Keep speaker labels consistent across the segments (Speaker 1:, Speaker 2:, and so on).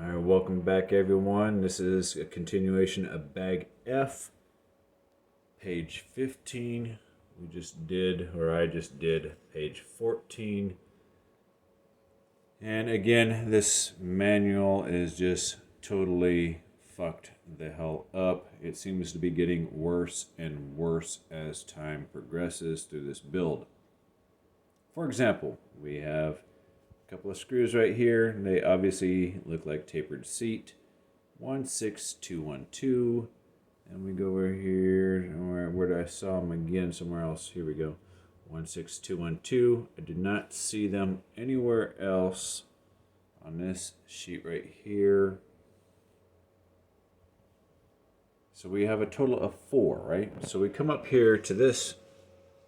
Speaker 1: Alright, welcome back everyone. This is a continuation of Bag F, page 15. I just did page 14. And again, this manual is just totally fucked the hell up. It seems to be getting worse and worse as time progresses through this build. For example, we have couple of screws right here. They obviously look like tapered seat. 16212. And we go over here. Where did I saw them again? Somewhere else. Here we go. 16212. I did not see them anywhere else on this sheet right here. So we have a total of 4, right? So we come up here to this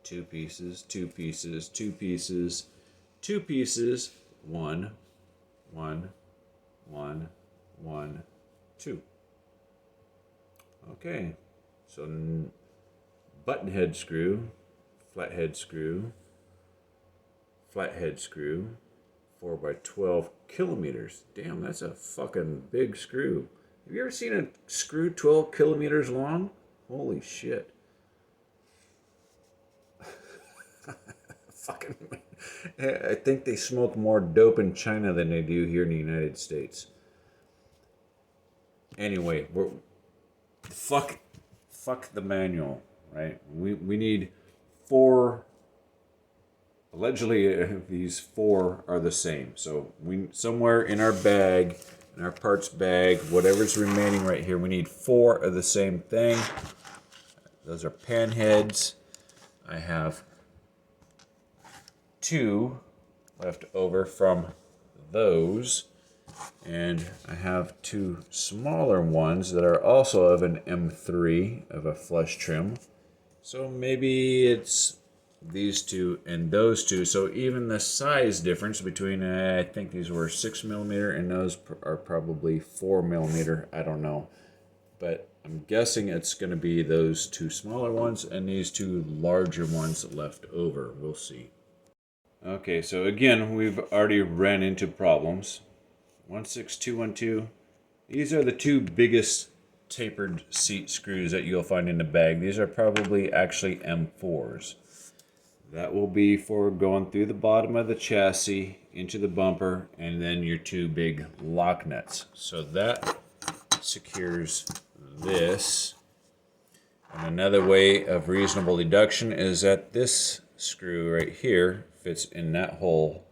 Speaker 1: 2 pieces, 2 pieces, 2 pieces, 2 pieces. 1, 1, 1, 1, 2. Okay, so button head screw, flathead screw, 4 by 12 kilometers. Damn, that's a fucking big screw. Have you ever seen a screw 12 kilometers long? Holy shit. Fucking, I think they smoke more dope in China than they do here in the United States. Anyway, fuck the manual, right? We need 4. Allegedly, these 4 are the same. So somewhere in our bag, in our parts bag, whatever's remaining right here, we need 4 of the same thing. Those are pan heads. I have 2 left over from those, and I have 2 smaller ones that are also of an M3 of a flush trim. So maybe it's these 2 and those 2. So even the size difference between I think these were 6mm and those are probably 4mm. I don't know, but I'm guessing it's going to be those 2 smaller ones and these 2 larger ones left over. We'll see. Okay, so again, we've already ran into problems. 16212. These are the 2 biggest tapered seat screws that you'll find in the bag. These are probably actually M4s. That will be for going through the bottom of the chassis into the bumper, and then your 2 big lock nuts. So that secures this. And another way of reasonable deduction is that this screw right here fits in that hole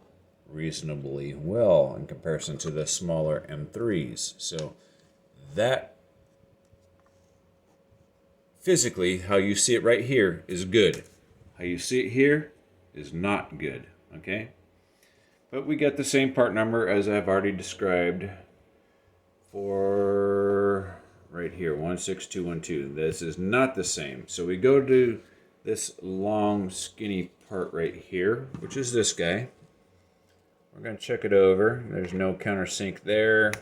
Speaker 1: reasonably well in comparison to the smaller M3s. So that physically, how you see it right here is good. How you see it here is not good, okay? But we get the same part number as I've already described for right here, 16212. This is not the same. So we go to this long skinny part right here, which is this guy. We're going to check it over. There's no countersink there,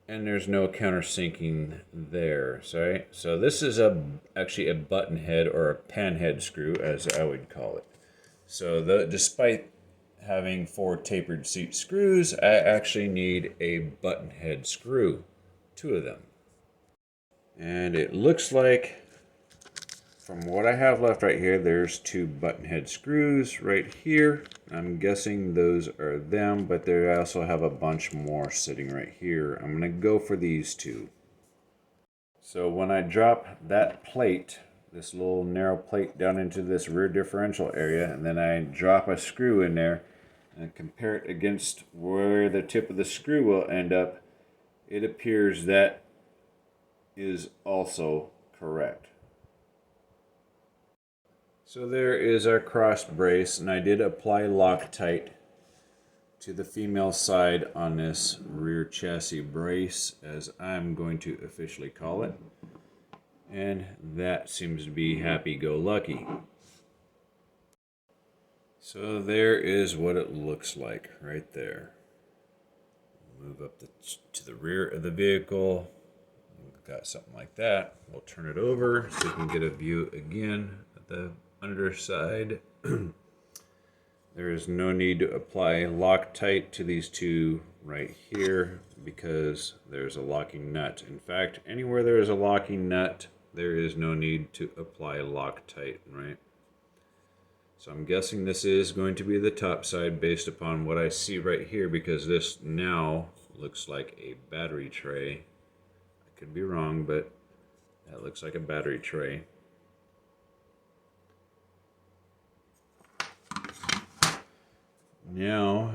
Speaker 1: and there's no countersinking there. Sorry. So this is actually a button head or a pan head screw, as I would call it. So despite having 4 tapered seat screws, I actually need a button head screw, 2 of them. And it looks like, from what I have left right here, there's 2 button head screws right here. I'm guessing those are them, but they also have a bunch more sitting right here. I'm going to go for these 2. So when I drop that plate, this little narrow plate down into this rear differential area, and then I drop a screw in there and compare it against where the tip of the screw will end up, it appears that is also correct. So there is our cross brace, and I did apply Loctite to the female side on this rear chassis brace, as I'm going to officially call it. And that seems to be happy-go-lucky. So there is what it looks like right there. Move up to the rear of the vehicle. We've got something like that. We'll turn it over so you can get a view again at the underside. There is no need to apply Loctite to these two right here because there's a locking nut. In fact, anywhere there is a locking nut, there is no need to apply Loctite, right? So I'm guessing this is going to be the top side based upon what I see right here, because this now looks like a battery tray. I could be wrong, but that looks like a battery tray. Now,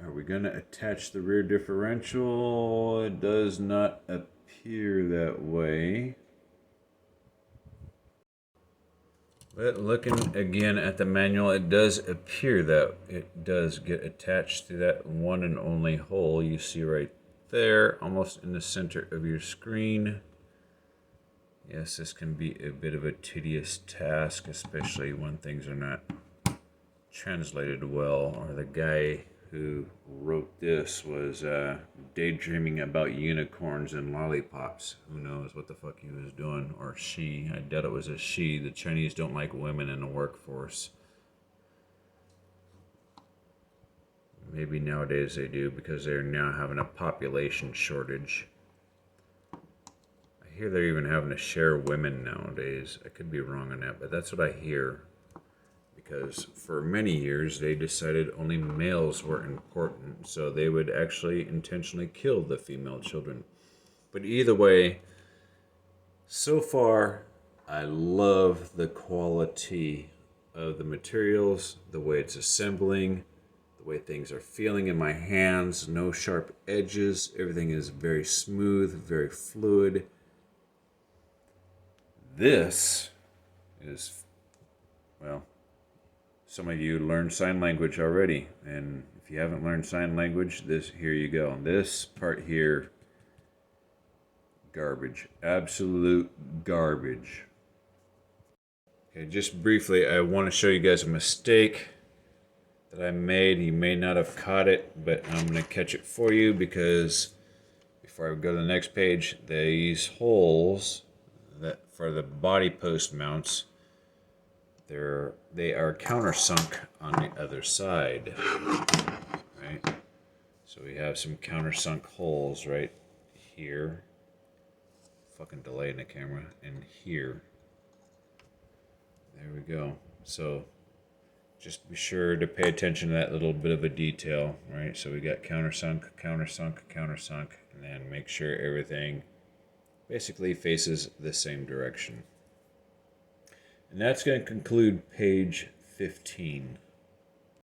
Speaker 1: are we going to attach the rear differential? It does not appear that way. But looking again at the manual, it does appear that it does get attached to that one and only hole you see right there, almost in the center of your screen. Yes, this can be a bit of a tedious task, especially when things are not translated well, or the guy who wrote this was daydreaming about unicorns and lollipops. Who knows what the fuck he was doing, or she. I doubt it was a she. The Chinese don't like women in the workforce. Maybe nowadays they do, because they're now having a population shortage. I hear they're even having to share women nowadays. I could be wrong on that, but that's what I hear. Because for many years they decided only males were important, so they would actually intentionally kill the female children. But either way, so far I love the quality of the materials, the way it's assembling, the way things are feeling in my hands. No sharp edges, everything is very smooth, very fluid. This is, well, some of you learned sign language already, and if you haven't learned sign language, here you go. This part here, garbage. Absolute garbage. Okay, just briefly, I want to show you guys a mistake that I made. You may not have caught it, but I'm going to catch it for you, because before I go to the next page, these holes that for the body post mounts, they are countersunk on the other side, right? So we have some countersunk holes right here. Fucking delay in the camera. And here. There we go. So just be sure to pay attention to that little bit of a detail, right? So we got countersunk, countersunk, countersunk, and then make sure everything basically faces the same direction. And that's going to conclude page 15.